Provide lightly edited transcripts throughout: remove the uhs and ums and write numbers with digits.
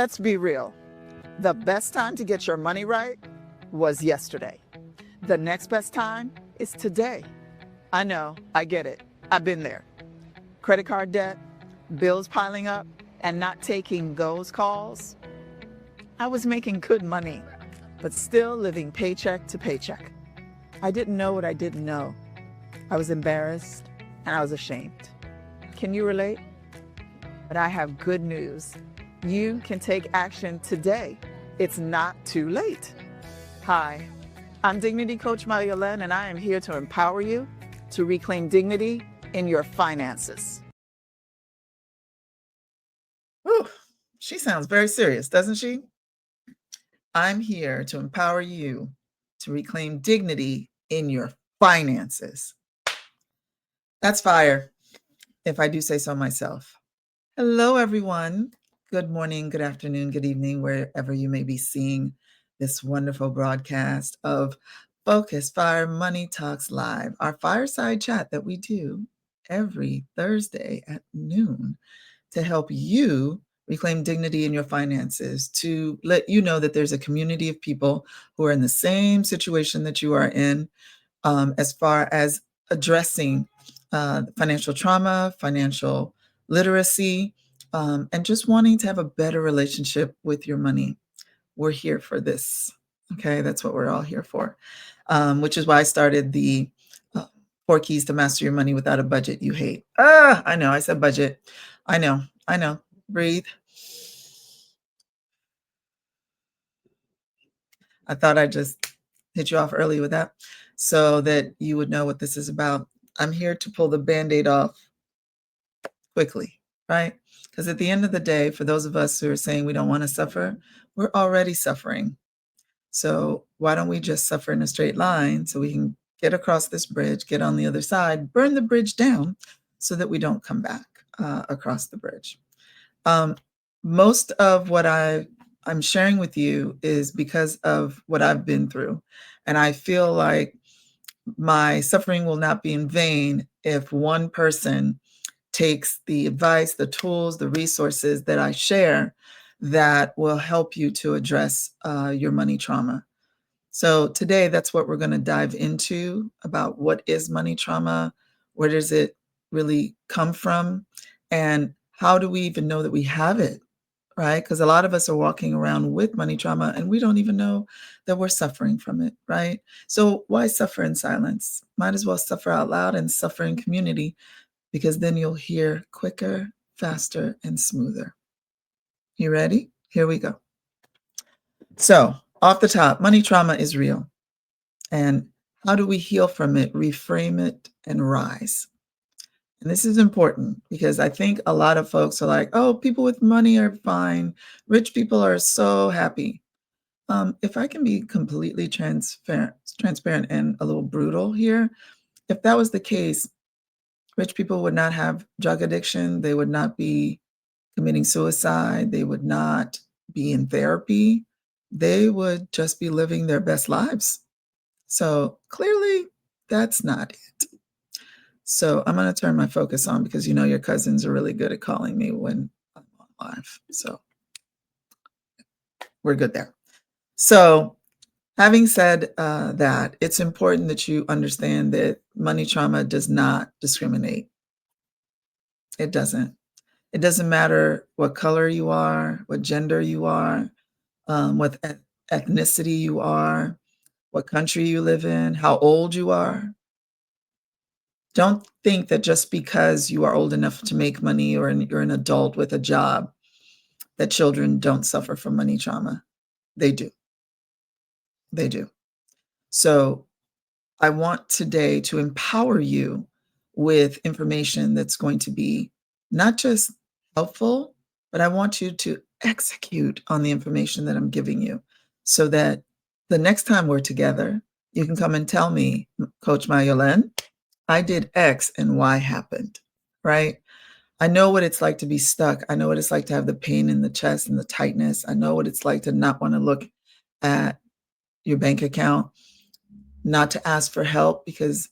Let's be real. The best time to get your money right was yesterday. The next best time is today. I know, I get it. I've been there. Credit card debt, bills piling up, and not taking those calls. I was making good money, but still living paycheck to paycheck. I didn't know what I didn't know. I was embarrassed and I was ashamed. Can you relate? But I have good news. You can take action today. It's not too late. Hi, I'm Dignity Coach MarieYolaine, and I am here to empower you to reclaim dignity in your finances. Ooh, she sounds very serious, doesn't she? I'm here to empower you to reclaim dignity in your finances. That's fire, if I do say so myself. Hello, everyone. Good morning, good afternoon, good evening, wherever you may be seeing this wonderful broadcast of Focus Fire Money Talks Live, our fireside chat that we do every Thursday at noon to help you reclaim dignity in your finances, to let you know that there's a community of people who are in the same situation that you are in, as far as addressing financial trauma, financial literacy, and just wanting to have a better relationship with your money. We're here for this. Okay, that's what we're all here for, which is why I started the 4 Keys to Master Your Money Without a Budget You Hate. I know, I said budget. I know. Breathe. I thought I'd just hit you off early with that so that you would know what this is about. I'm here to pull the Band-Aid off quickly, right? Because at the end of the day, for those of us who are saying we don't want to suffer, we're already suffering. So why don't we just suffer in a straight line so we can get across this bridge, get on the other side, burn the bridge down so that we don't come back across the bridge. Most of what I'm sharing with you is because of what I've been through. And I feel like my suffering will not be in vain if one person takes the advice, the tools, the resources that I share that will help you to address your money trauma. So today, that's what we're going to dive into about what is money trauma, where does it really come from, and how do we even know that we have it, right? Because a lot of us are walking around with money trauma and we don't even know that we're suffering from it, right? So why suffer in silence? Might as well suffer out loud and suffer in community, because then you'll hear quicker, faster, and smoother. You ready? Here we go. So, off the top, money trauma is real. And how do we heal from it, reframe it, and rise? And this is important because I think a lot of folks are like, oh, people with money are fine. Rich people are so happy. If I can be completely transparent and a little brutal here, if that was the case, rich people would not have drug addiction. They would not be committing suicide. They would not be in therapy. They would just be living their best lives. So clearly, that's not it. So I'm going to turn my focus on because you know your cousins are really good at calling me when I'm on live. So we're good there. So having said that, it's important that you understand that money trauma does not discriminate. It doesn't. It doesn't matter what color you are, what gender you are, what ethnicity you are, what country you live in, how old you are. Don't think that just because you are old enough to make money or you're an adult with a job, that children don't suffer from money trauma. They do. They do. So I want today to empower you with information that's going to be not just helpful, but I want you to execute on the information that I'm giving you so that the next time we're together, you can come and tell me, Coach MarieYolaine, I did X and Y happened, right? I know what it's like to be stuck. I know what it's like to have the pain in the chest and the tightness. I know what it's like to not want to look at your bank account, not to ask for help because,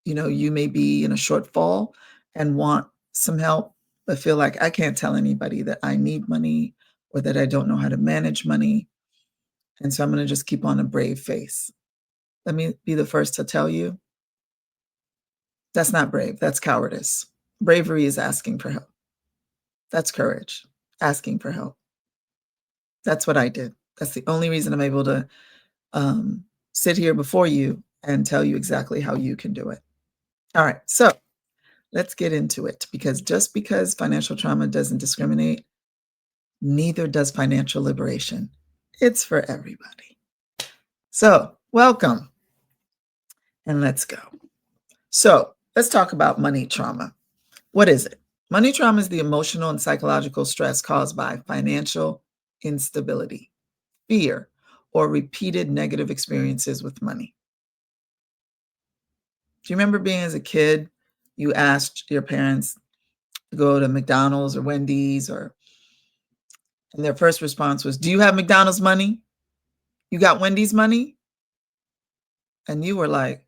you know, you may be in a shortfall and want some help, but feel like I can't tell anybody that I need money or that I don't know how to manage money. And so I'm going to just keep on a brave face. Let me be the first to tell you that's not brave. That's cowardice. Bravery is asking for help. That's courage, asking for help. That's what I did. That's the only reason I'm able to sit here before you and tell you exactly how you can do it. All right. So let's get into it, because just because financial trauma doesn't discriminate, neither does financial liberation. It's for everybody. So welcome and let's go. So let's talk about money trauma. What is it? Money trauma is the emotional and psychological stress caused by financial instability, fear, or repeated negative experiences with money. Do you remember being as a kid, you asked your parents to go to McDonald's or Wendy's, and their first response was, "Do you have McDonald's money? You got Wendy's money?" And you were like,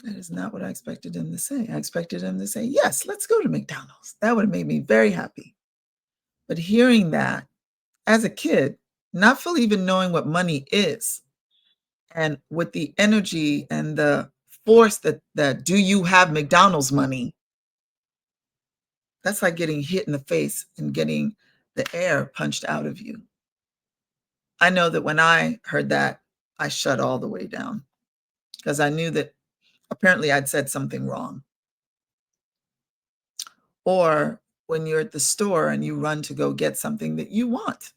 "That is not what I expected him to say. I expected him to say, yes, let's go to McDonald's." That would have made me very happy. But hearing that as a kid, not fully even knowing what money is, and with the energy and the force that do you have McDonald's money, that's like getting hit in the face and getting the air punched out of you. I know that when I heard that, I shut all the way down because I knew that apparently I'd said something wrong. Or when you're at the store and you run to go get something that you want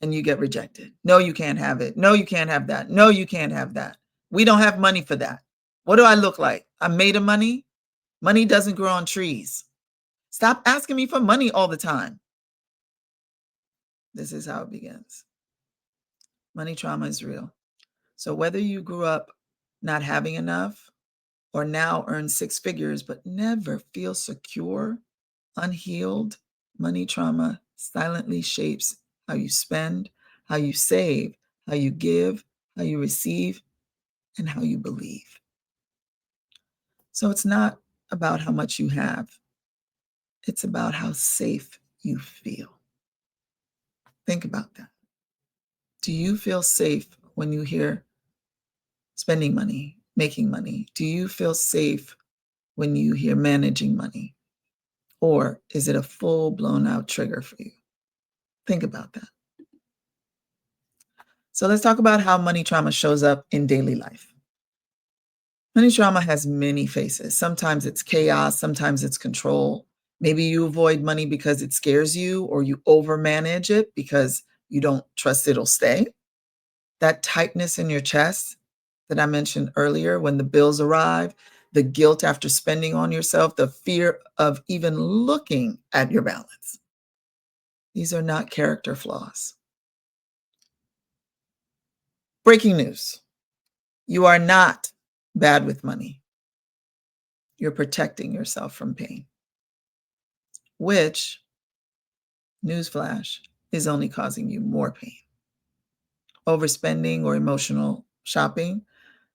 and you get rejected. No, you can't have it. No, you can't have that. No, you can't have that. We don't have money for that. What do I look like? I'm made of money? Money doesn't grow on trees. Stop asking me for money all the time. This is how it begins. Money trauma is real. So whether you grew up not having enough or now earn six figures but never feel secure, unhealed, money trauma silently shapes how you spend, how you save, how you give, how you receive, and how you believe. So it's not about how much you have, it's about how safe you feel. Think about that. Do you feel safe when you hear spending money, making money? Do you feel safe when you hear managing money? Or is it a full blown out trigger for you? Think about that. So let's talk about how money trauma shows up in daily life. Money trauma has many faces. Sometimes it's chaos, sometimes it's control. Maybe you avoid money because it scares you, or you overmanage it because you don't trust it'll stay. That tightness in your chest that I mentioned earlier, when the bills arrive, the guilt after spending on yourself, the fear of even looking at your balance. These are not character flaws. Breaking news. You are not bad with money. You're protecting yourself from pain, which, newsflash, is only causing you more pain. Overspending or emotional shopping,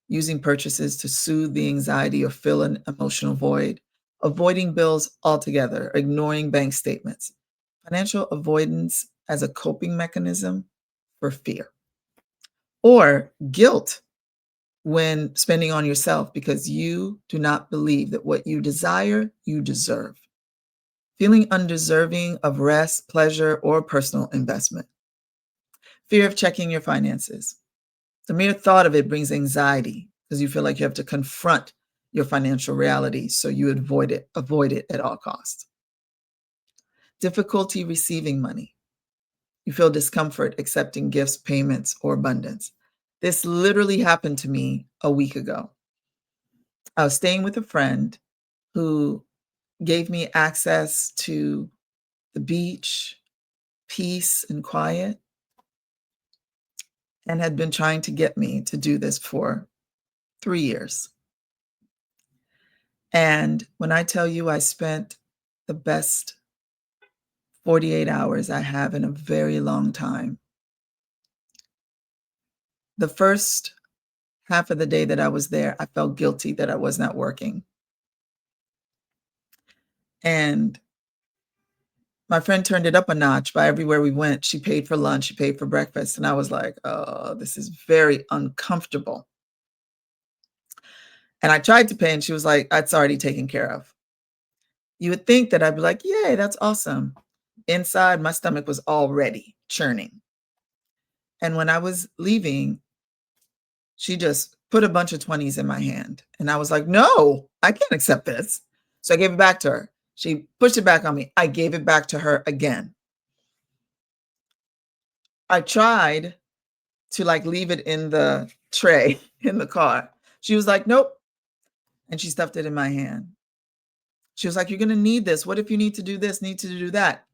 using purchases to soothe the anxiety or fill an emotional void, avoiding bills altogether, ignoring bank statements. Financial avoidance as a coping mechanism for fear. Or guilt when spending on yourself because you do not believe that what you desire, you deserve. Feeling undeserving of rest, pleasure, or personal investment. Fear of checking your finances. The mere thought of it brings anxiety because you feel like you have to confront your financial reality, so you avoid it at all costs. Difficulty receiving money. You feel discomfort accepting gifts, payments, or abundance. This literally happened to me a week ago. I was staying with a friend who gave me access to the beach, peace, and quiet, and had been trying to get me to do this for 3 years. And when I tell you I spent the best 48 hours I have in a very long time, the first half of the day that I was there, I felt guilty that I was not working. And My friend turned it up a notch by everywhere we went. She paid for lunch, she paid for breakfast, and I was like, "Oh, this is very uncomfortable." And I tried to pay, and she was like, "It's already taken care of." You would think that I'd be like, "Yay, that's awesome." Inside, my stomach was already churning. And when I was leaving, she just put a bunch of 20s in my hand. And I was like, "No, I can't accept this." So I gave it back to her. She pushed it back on me. I gave it back to her again. I tried to like leave it in the tray in the car. She was like, "Nope." And she stuffed it in my hand. She was like, "You're going to need this. What if you need to do this, need to do that?"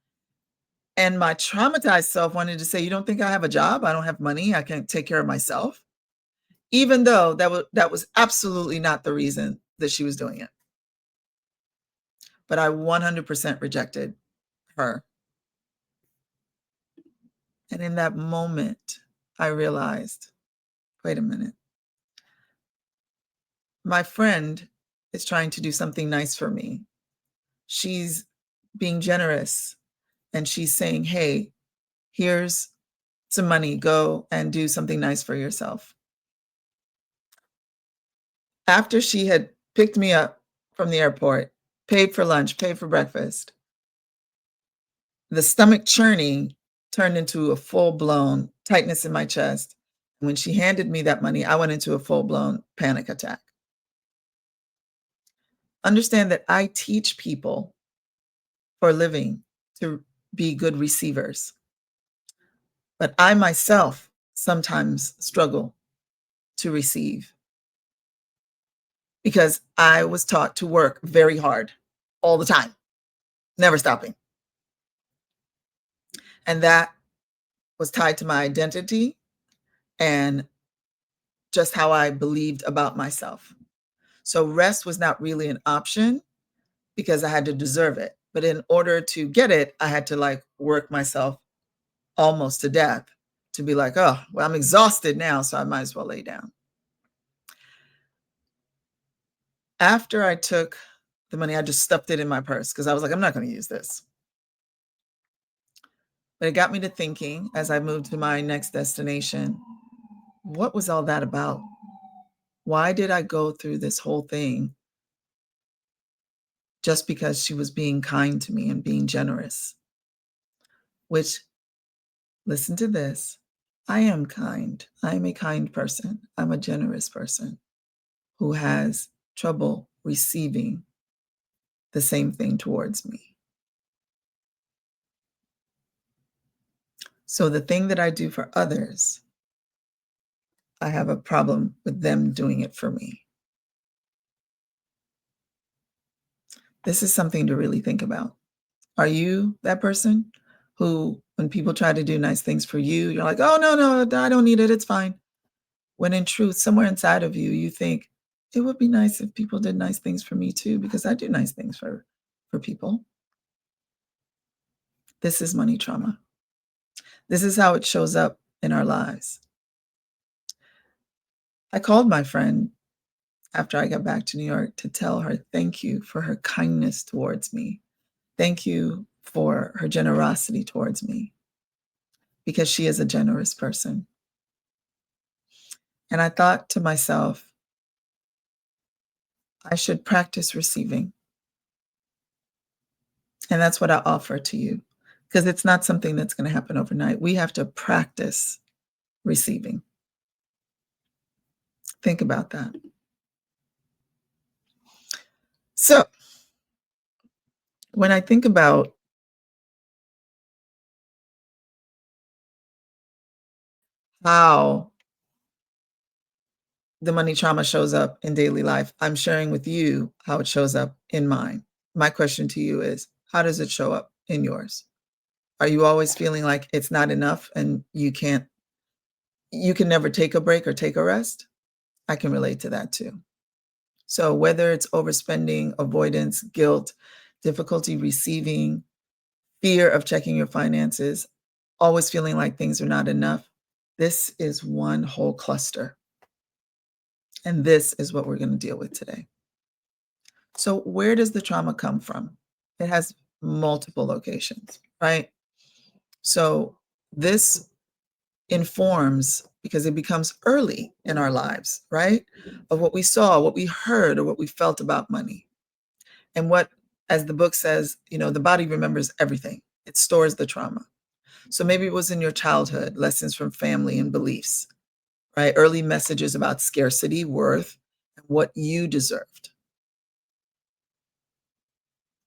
And my traumatized self wanted to say, "You don't think I have a job? I don't have money. I can't take care of myself." Even though that was absolutely not the reason that she was doing it. But I 100% rejected her. And in that moment, I realized, wait a minute. My friend is trying to do something nice for me. She's being generous and she's saying, "Hey, here's some money. Go and do something nice for yourself." After she had picked me up from the airport, paid for lunch, paid for breakfast, the stomach churning turned into a full-blown tightness in my chest. When she handed me that money, I went into a full-blown panic attack. Understand that I teach people for a living to be good receivers, but I myself sometimes struggle to receive because I was taught to work very hard all the time, never stopping. And that was tied to my identity and just how I believed about myself. So rest was not really an option because I had to deserve it. But in order to get it, I had to like work myself almost to death to be like, "Oh, well, I'm exhausted now, so I might as well lay down." After I took the money, I just stuffed it in my purse because I was like, "I'm not going to use this." But it got me to thinking as I moved to my next destination, what was all that about? Why did I go through this whole thing just because she was being kind to me and being generous? Which, listen to this, I am kind. I am a kind person. I'm a generous person who has trouble receiving the same thing towards me. So the thing that I do for others, I have a problem with them doing it for me. This is something to really think about. Are you that person who, when people try to do nice things for you, you're like, "Oh, no, no, I don't need it. It's fine." When in truth, somewhere inside of you, you think, "It would be nice if people did nice things for me too, because I do nice things for people." This is money trauma. This is how it shows up in our lives. I called my friend after I got back to New York to tell her thank you for her kindness towards me. Thank you for her generosity towards me because she is a generous person. And I thought to myself, I should practice receiving. And that's what I offer to you because it's not something that's going to happen overnight. We have to practice receiving. Think about that. So, when I think about how the money trauma shows up in daily life, I'm sharing with you how it shows up in mine. My question to you is, how does it show up in yours? Are you always feeling like it's not enough and you can never take a break or take a rest? I can relate to that too. So whether it's overspending, avoidance, guilt, difficulty receiving, fear of checking your finances, always feeling like things are not enough, this is one whole cluster. And this is what we're going to deal with today. So where does the trauma come from? It has multiple locations, right? So this informs because it becomes early in our lives, right? Of what we saw, what we heard, or what we felt about money. And what, as the book says, the body remembers everything. It stores the trauma. So maybe it was in your childhood, lessons from family and beliefs, right? Early messages about scarcity, worth, and what you deserved.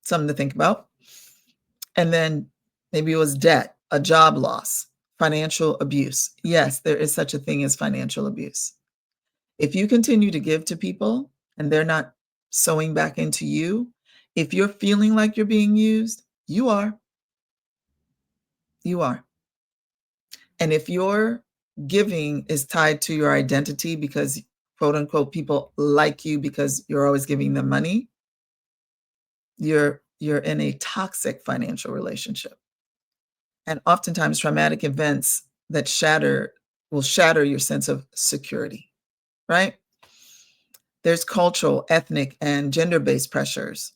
Something to think about. And then maybe it was debt, a job loss, financial abuse. Yes, there is such a thing as financial abuse. If you continue to give to people and they're not sewing back into you, if you're feeling like you're being used, you are. You are. And if your giving is tied to your identity because, quote unquote, people like you because you're always giving them money, you're in a toxic financial relationship. And oftentimes traumatic events that will shatter your sense of security, right? There's cultural, ethnic, and gender-based pressures.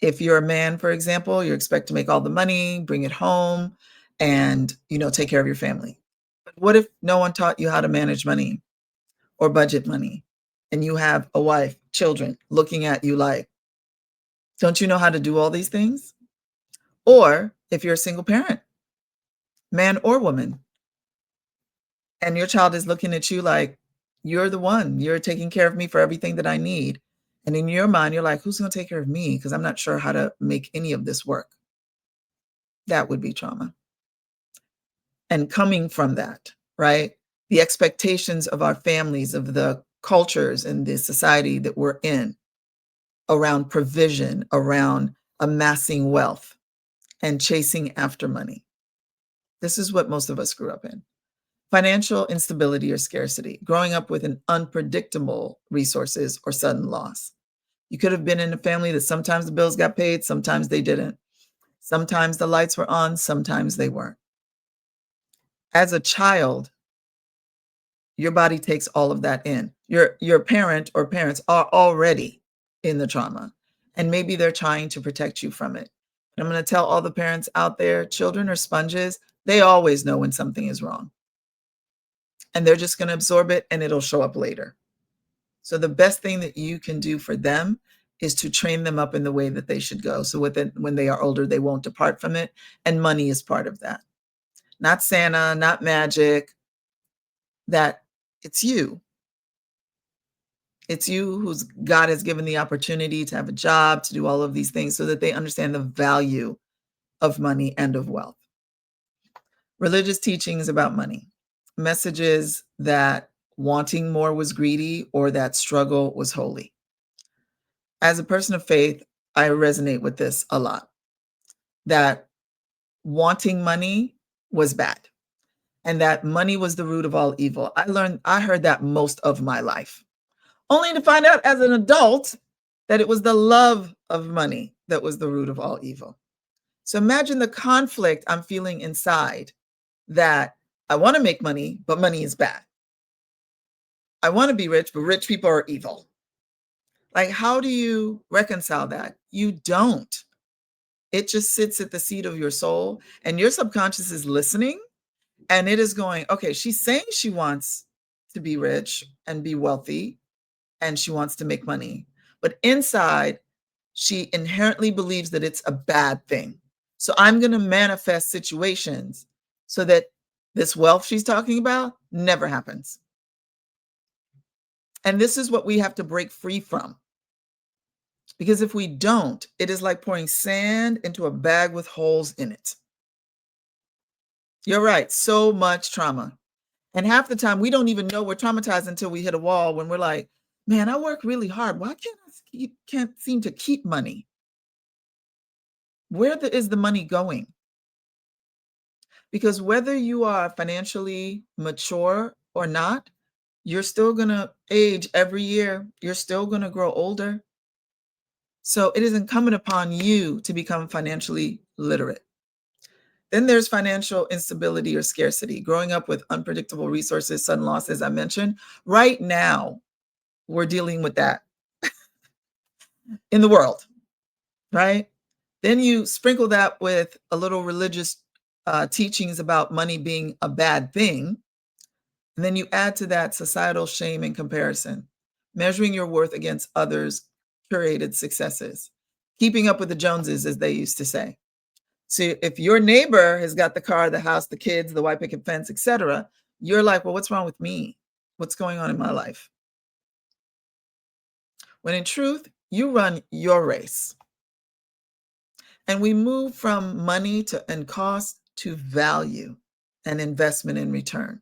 If you're a man, for example, you expect to make all the money, bring it home, and take care of your family. But what if no one taught you how to manage money or budget money, and you have a wife, children looking at you like, don't you know how to do all these things? Or if you're a single parent, man or woman, and your child is looking at you like, you're the one, you're taking care of me for everything that I need. And in your mind, you're like, who's going to take care of me? Because I'm not sure how to make any of this work. That would be trauma. And coming from that, right? The expectations of our families, of the cultures and the society that we're in around provision, around amassing wealth and chasing after money. This is what most of us grew up in. Financial instability or scarcity, growing up with an unpredictable resources or sudden loss. You could have been in a family that sometimes the bills got paid, sometimes they didn't. Sometimes the lights were on, sometimes they weren't. As a child, your body takes all of that in. Your parent or parents are already in the trauma, and maybe they're trying to protect you from it. And I'm going to tell all the parents out there, children are sponges. They always know when something is wrong. And they're just going to absorb it and it'll show up later. So the best thing that you can do for them is to train them up in the way that they should go. So when they are older, they won't depart from it. And money is part of that. Not Santa, not magic, that it's you. It's you who's God has given the opportunity to have a job, to do all of these things so that they understand the value of money and of wealth. Religious teachings about money, messages that wanting more was greedy or that struggle was holy. As a person of faith, I resonate with this a lot, that wanting money was bad and that money was the root of all evil. I heard that most of my life, only to find out as an adult that it was the love of money that was the root of all evil. So imagine the conflict I'm feeling inside, that I want to make money, but money is bad. I want to be rich, but rich people are evil. Like, how do you reconcile that? You don't. It just sits at the seat of your soul, and your subconscious is listening, and it is going, okay, she's saying she wants to be rich and be wealthy, and she wants to make money. But inside, she inherently believes that it's a bad thing. So I'm going to manifest situations so that this wealth she's talking about never happens. And this is what we have to break free from. Because if we don't, it is like pouring sand into a bag with holes in it. You're right. So much trauma. And half the time we don't even know we're traumatized until we hit a wall, when we're like, man, I work really hard. Why can't seem to keep money? Where is the money going? Because whether you are financially mature or not, you're still going to age every year. You're still going to grow older. So it is incumbent upon you to become financially literate. Then there's financial instability or scarcity, growing up with unpredictable resources, sudden loss, as I mentioned. Right now, we're dealing with that in the world, right? Then you sprinkle that with a little religious teachings about money being a bad thing. And then you add to that societal shame and comparison, measuring your worth against others' curated successes, keeping up with the Joneses, as they used to say. So if your neighbor has got the car, the house, the kids, the white picket fence, etc., you're like, well, what's wrong with me? What's going on in my life? When in truth, you run your race. And we move from money to and cost to value and investment in return.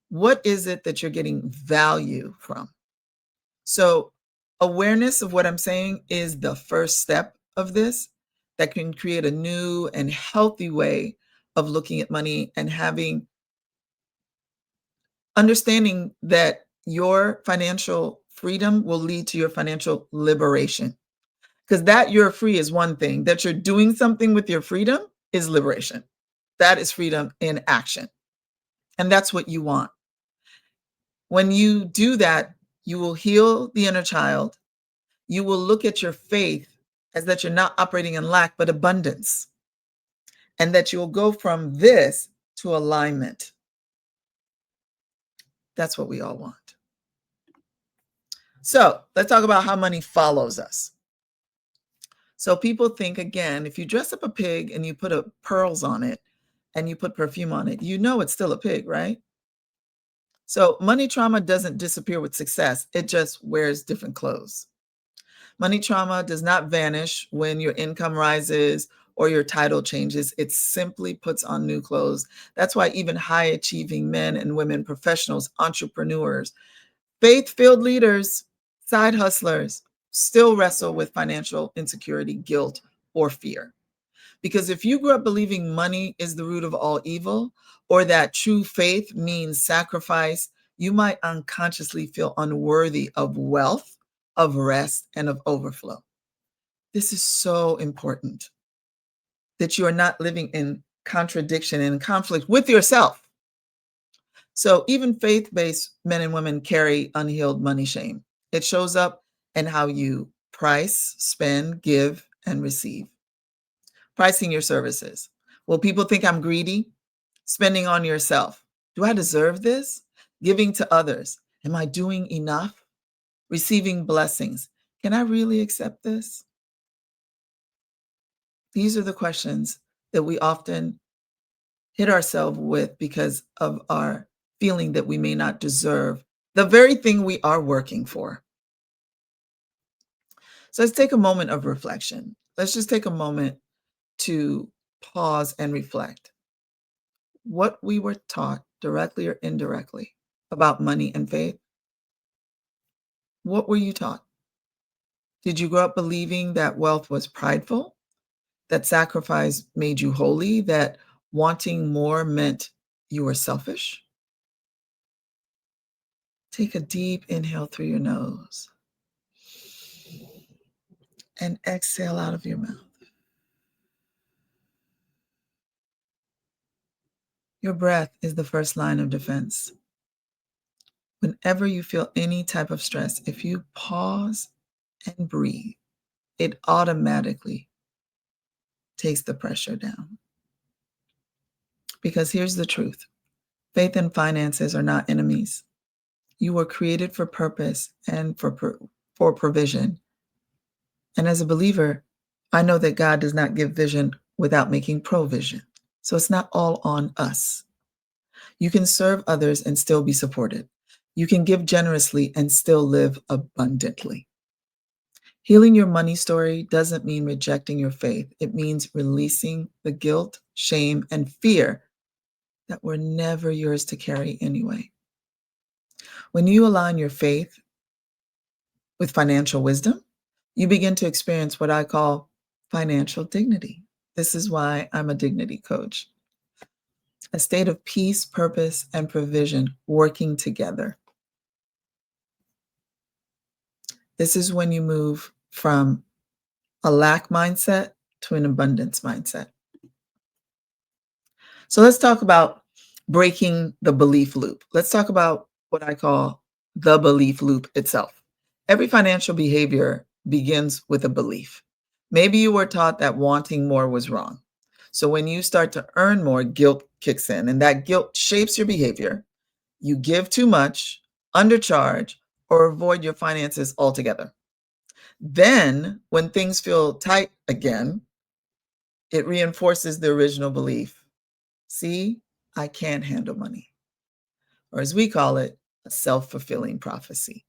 What is it that you're getting value from? So, awareness of what I'm saying is the first step of this that can create a new and healthy way of looking at money and having understanding that your financial freedom will lead to your financial liberation. Because that you're free is one thing, that you're doing something with your freedom is liberation. That is freedom in action. And that's what you want. When you do that, you will heal the inner child. You will look at your faith as that you're not operating in lack, but abundance. And that you'll go from this to alignment. That's what we all want. So let's talk about how money follows us. So people think, again, if you dress up a pig and you put pearls on it and you put perfume on it, you know it's still a pig, right? So money trauma doesn't disappear with success. It just wears different clothes. Money trauma does not vanish when your income rises or your title changes. It simply puts on new clothes. That's why even high achieving men and women, professionals, entrepreneurs, faith-filled leaders, side hustlers still wrestle with financial insecurity, guilt, or fear. Because if you grew up believing money is the root of all evil, or that true faith means sacrifice, you might unconsciously feel unworthy of wealth, of rest, and of overflow. This is so important that you are not living in contradiction and conflict with yourself. So even faith-based men and women carry unhealed money shame. It shows up in how you price, spend, give, and receive. Pricing your services. Will people think I'm greedy? Spending on yourself. Do I deserve this? Giving to others. Am I doing enough? Receiving blessings. Can I really accept this? These are the questions that we often hit ourselves with because of our feeling that we may not deserve the very thing we are working for. So let's take a moment of reflection. Let's just take a moment to pause and reflect. What we were taught, directly or indirectly, about money and faith. What were you taught? Did you grow up believing that wealth was prideful, that sacrifice made you holy, that wanting more meant you were selfish? Take a deep inhale through your nose and exhale out of your mouth. Your breath is the first line of defense. Whenever you feel any type of stress, if you pause and breathe, it automatically takes the pressure down. Because here's the truth. Faith and finances are not enemies. You were created for purpose and for provision. And as a believer, I know that God does not give vision without making provision. So it's not all on us. You can serve others and still be supported. You can give generously and still live abundantly. Healing your money story doesn't mean rejecting your faith. It means releasing the guilt, shame, and fear that were never yours to carry anyway. When you align your faith with financial wisdom, you begin to experience what I call financial dignity. This is why I'm a dignity coach. A state of peace, purpose, and provision working together. This is when you move from a lack mindset to an abundance mindset. So let's talk about breaking the belief loop. Let's talk about what I call the belief loop itself. Every financial behavior begins with a belief. Maybe you were taught that wanting more was wrong. So when you start to earn more, guilt kicks in, and that guilt shapes your behavior. You give too much, undercharge, or avoid your finances altogether. Then, when things feel tight again, it reinforces the original belief. See, I can't handle money. Or as we call it, a self fulfilling prophecy,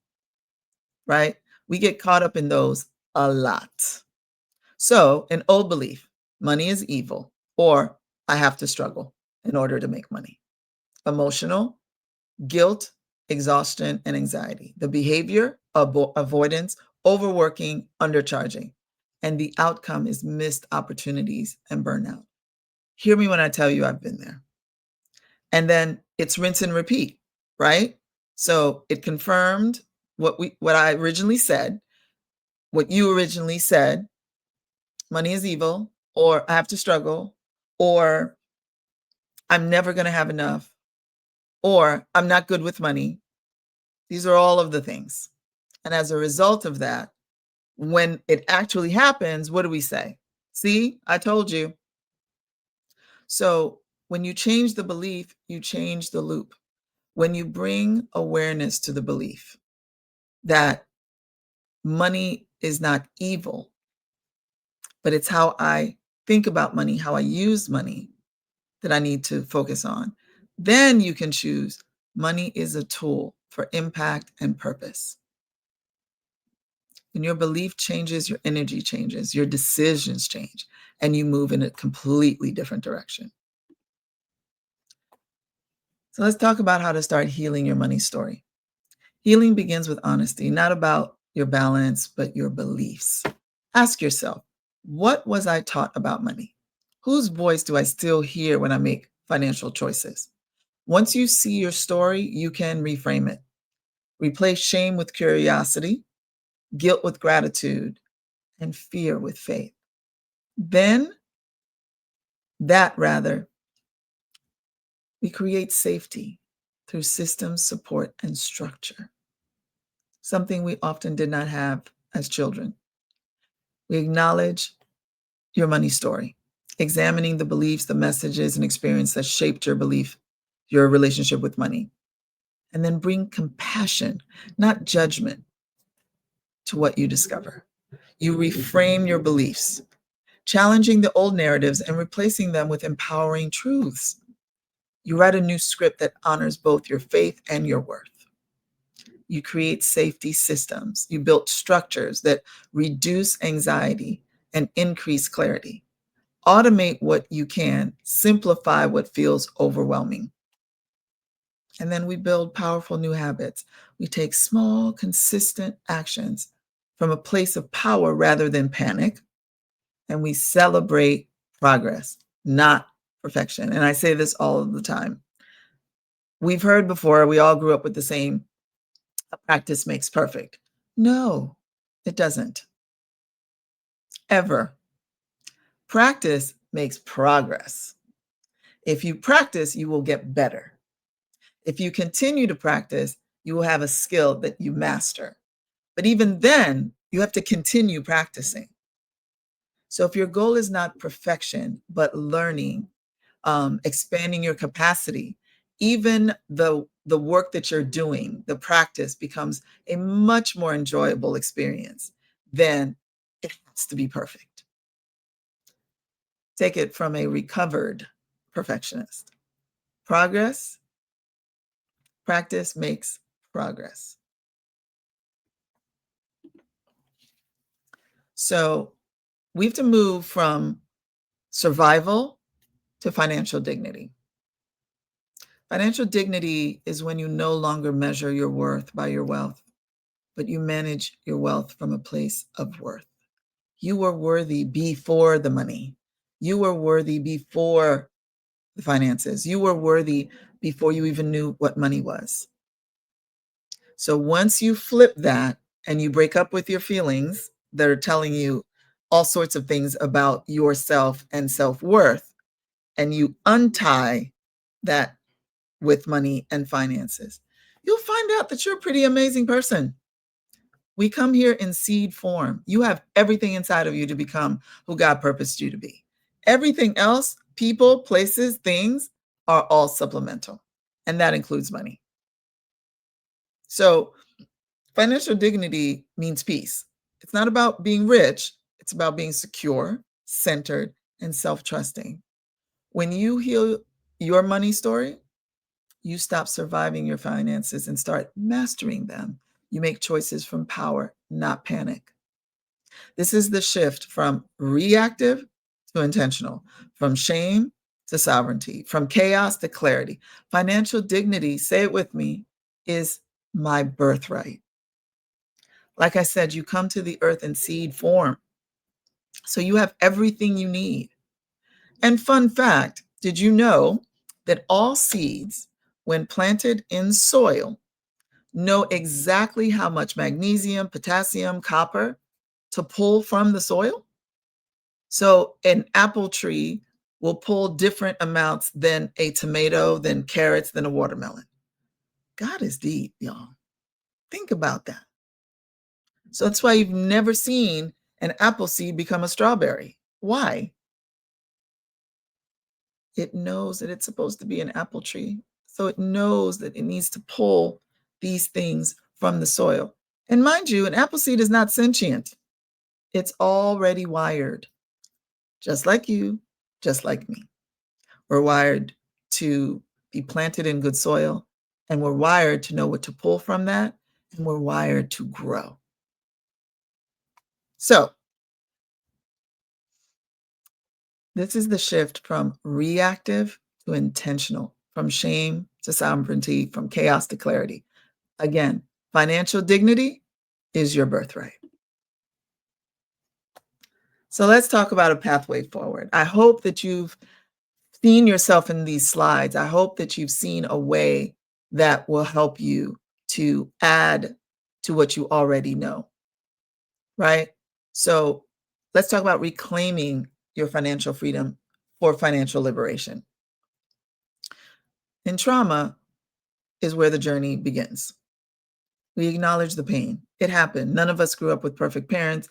right? We get caught up in those a lot. So, an old belief, money is evil, or I have to struggle in order to make money. Emotional, guilt, exhaustion, and anxiety. The behavior, avoidance, overworking, undercharging. And the outcome is missed opportunities and burnout. Hear me when I tell you I've been there. And then it's rinse and repeat, right? So it confirmed what I originally said, what you originally said, money is evil, or I have to struggle, or I'm never going to have enough, or I'm not good with money. These are all of the things. And as a result of that, when it actually happens, what do we say? See, I told you. So when you change the belief, you change the loop. When you bring awareness to the belief that money is not evil, but it's how I think about money, how I use money that I need to focus on, then you can choose money is a tool for impact and purpose. When your belief changes, your energy changes, your decisions change, and you move in a completely different direction. So let's talk about how to start healing your money story. Healing begins with honesty, not about your balance, but your beliefs. Ask yourself, what was I taught about money? Whose voice do I still hear when I make financial choices? Once you see your story, you can reframe it. Replace shame with curiosity, guilt with gratitude, and fear with faith. Then, we create safety through systems, support, and structure, something we often did not have as children. We acknowledge your money story, examining the beliefs, the messages, and experience that shaped your belief, your relationship with money. And then bring compassion, not judgment, to what you discover. You reframe your beliefs, challenging the old narratives and replacing them with empowering truths. You write a new script that honors both your faith and your worth. You create safety systems. You build structures that reduce anxiety and increase clarity. Automate what you can, simplify what feels overwhelming. And then we build powerful new habits. We take small, consistent actions from a place of power rather than panic. And we celebrate progress, not perfection. And I say this all of the time. We've heard before, we all grew up with the same practice makes perfect. No, it doesn't. Ever. Practice makes progress. If you practice, you will get better. If you continue to practice, you will have a skill that you master. But even then, you have to continue practicing. So if your goal is not perfection, but learning, expanding your capacity, even the work that you're doing, the practice becomes a much more enjoyable experience than it has to be perfect. Take it from a recovered perfectionist. Practice makes progress. So we have to move from survival to financial dignity. Financial dignity is when you no longer measure your worth by your wealth, but you manage your wealth from a place of worth. You were worthy before the money. You were worthy before the finances. You were worthy before you even knew what money was. So once you flip that and you break up with your feelings that are telling you all sorts of things about yourself and self-worth, and you untie that with money and finances, you'll find out that you're a pretty amazing person We come here in seed form. You have everything inside of you to become who God purposed you to be. Everything else, people, places, things, are all supplemental. And that includes money. So financial dignity means peace. It's not about being rich. It's about being secure, centered, and self-trusting. When you heal your money story, you stop surviving your finances and start mastering them. You make choices from power, not panic. This is the shift from reactive to intentional, from shame to sovereignty, from chaos to clarity. Financial dignity, say it with me, is my birthright. Like I said, you come to the earth in seed form. So you have everything you need. And fun fact, did you know that all seeds, when planted in soil, know exactly how much magnesium, potassium, copper to pull from the soil? So an apple tree will pull different amounts than a tomato, than carrots, than a watermelon. God is deep, y'all. Think about that. So that's why you've never seen an apple seed become a strawberry. Why? It knows that it's supposed to be an apple tree. So it knows that it needs to pull these things from the soil. And mind you, an apple seed is not sentient. It's already wired, just like you, just like me. We're wired to be planted in good soil, and we're wired to know what to pull from that, and we're wired to grow. So this is the shift from reactive to intentional, from shame to sovereignty, from chaos to clarity. Again, financial dignity is your birthright. So let's talk about a pathway forward. I hope that you've seen yourself in these slides. I hope that you've seen a way that will help you to add to what you already know, right? So let's talk about reclaiming your financial freedom for financial liberation. In trauma is where the journey begins. We acknowledge the pain. It happened. None of us grew up with perfect parents.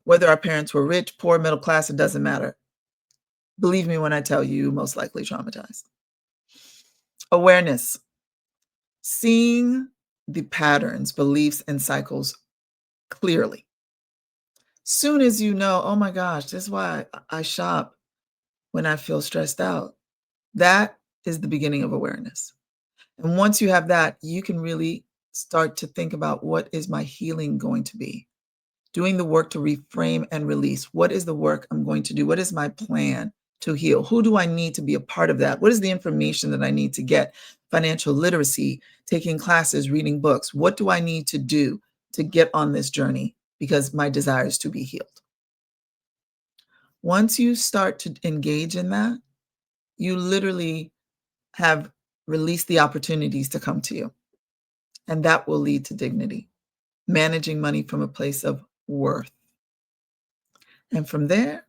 Whether our parents were rich, poor, middle class, it doesn't matter. Believe me when I tell you, most likely traumatized. Awareness. Seeing the patterns, beliefs, and cycles clearly. Soon as you know, oh my gosh, this is why I shop when I feel stressed out. That is the beginning of awareness. And once you have that, you can really start to think about, what is my healing going to be? Doing the work to reframe and release. What is the work I'm going to do? What is my plan to heal? Who do I need to be a part of that? What is the information that I need to get? Financial literacy, taking classes, reading books. What do I need to do to get on this journey? Because my desire is to be healed. Once you start to engage in that, you literally have released the opportunities to come to you. And that will lead to dignity, managing money from a place of worth. And from there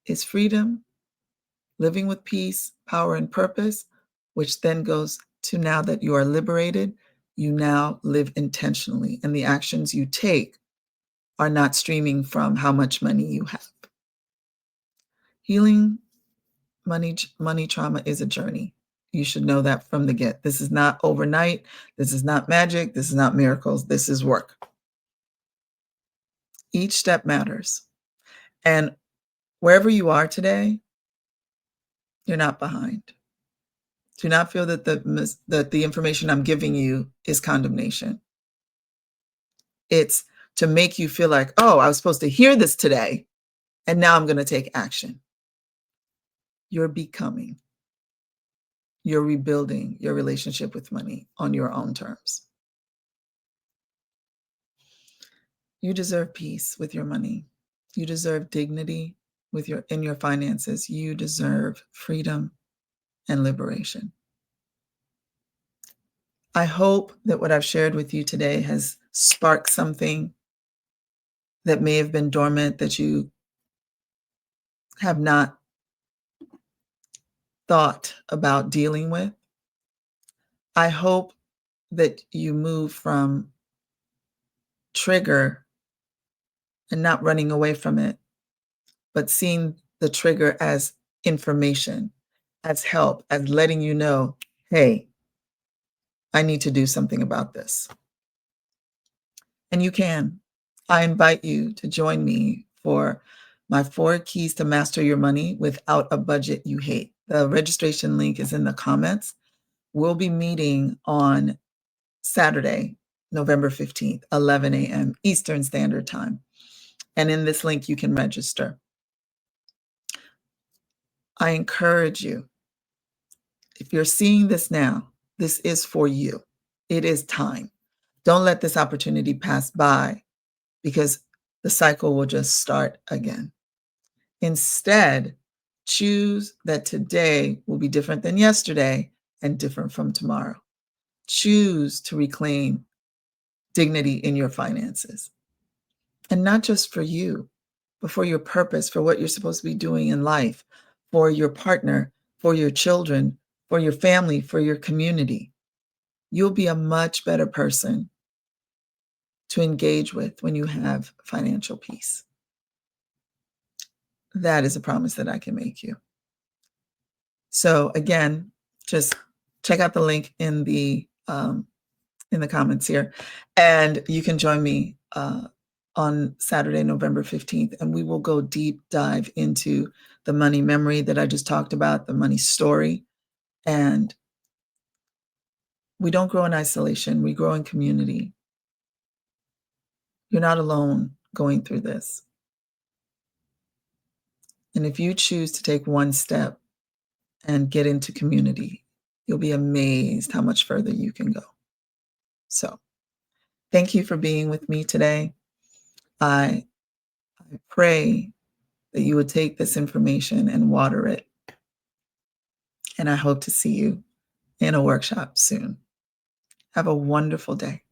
is freedom, living with peace, power, and purpose, which then goes to, now that you are liberated, you now live intentionally. And the actions you take are not streaming from how much money you have. Healing money trauma is a journey. You should know that from the get. This is not overnight. This is not magic. This is not miracles. This is work. Each step matters. And wherever you are today, you're not behind. Do not feel that the information I'm giving you is condemnation. It's to make you feel like, oh, I was supposed to hear this today, and now I'm going to take action. You're becoming. You're rebuilding your relationship with money on your own terms. You deserve peace with your money. You deserve dignity in your finances. You deserve freedom and liberation. I hope that what I've shared with you today has sparked something that may have been dormant, that you have not thought about dealing with. I hope that you move from trigger and not running away from it, but seeing the trigger as information, as help, as letting you know, hey, I need to do something about this. And you can. I invite you to join me for my 4 keys to master your money without a budget you hate. The registration link is in the comments. We'll be meeting on Saturday, November 15th, 11 a.m. Eastern Standard Time. And in this link, you can register. I encourage you, if you're seeing this now, this is for you. It is time. Don't let this opportunity pass by because the cycle will just start again. Instead, choose that today will be different than yesterday and different from tomorrow. Choose to reclaim dignity in your finances. And not just for you, but for your purpose, for what you're supposed to be doing in life, for your partner, for your children, for your family, for your community. You'll be a much better person to engage with when you have financial peace. That is a promise that I can make you. So again, just check out the link in the comments here, and you can join me on Saturday, November 15th, and we will go deep dive into the money memory that I just talked about, the money story. And we don't grow in isolation, we grow in community. You're not alone going through this. And if you choose to take one step and get into community, you'll be amazed how much further you can go. So thank you for being with me today. I pray that you would take this information and water it. And I hope to see you in a workshop soon. Have a wonderful day.